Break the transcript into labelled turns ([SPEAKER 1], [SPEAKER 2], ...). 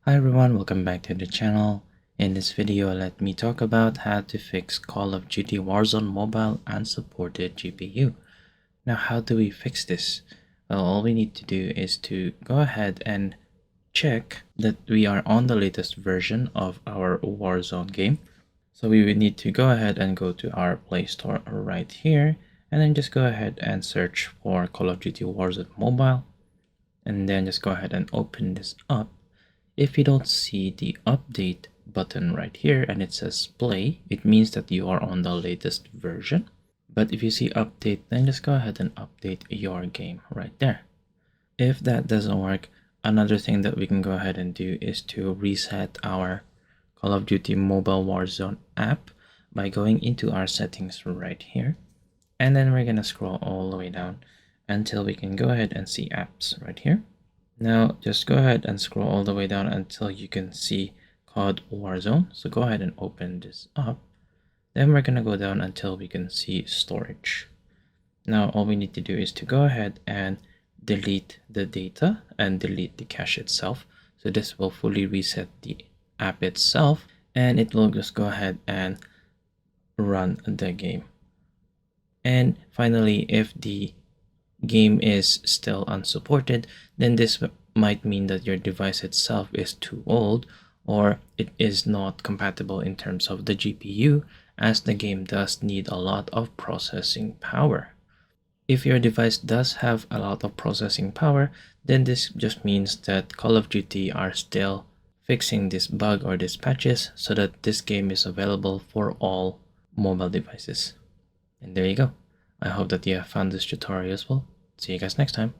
[SPEAKER 1] Hi everyone, welcome back to the channel. In this video, let me talk about how to fix Call of Duty Warzone mobile unsupported GPU. Now, how do we fix this? Well, all we need to do is to go ahead and check that we are on the latest version of our Warzone game. So we would need to go ahead and go to our Play Store right here, and then just go ahead and search for Call of Duty Warzone mobile, and then just go ahead and open this up. If you don't see the update button right here and it says play, it means that you are on the latest version. But if you see update, then just go ahead and update your game right there. If that doesn't work, another thing that we can go ahead and do is to reset our Call of Duty Mobile Warzone app by going into our settings right here. And then we're going to scroll all the way down until we can go ahead and see apps right here. Now just go ahead and scroll all the way down until you can see COD Warzone. So go ahead and open this up. Then we're going to go down until we can see storage. Now all we need to do is to go ahead and delete the data and delete the cache itself. So this will fully reset the app itself and it will just go ahead and run the game. And finally, if the game is still unsupported, then this might mean that your device itself is too old or it is not compatible in terms of the GPU, as the game does need a lot of processing power. If your device does have a lot of processing power, then this just means that Call of Duty are still fixing this bug or these patches so that this game is available for all mobile devices. And there you go. I hope that you have found this tutorial useful. See you guys next time.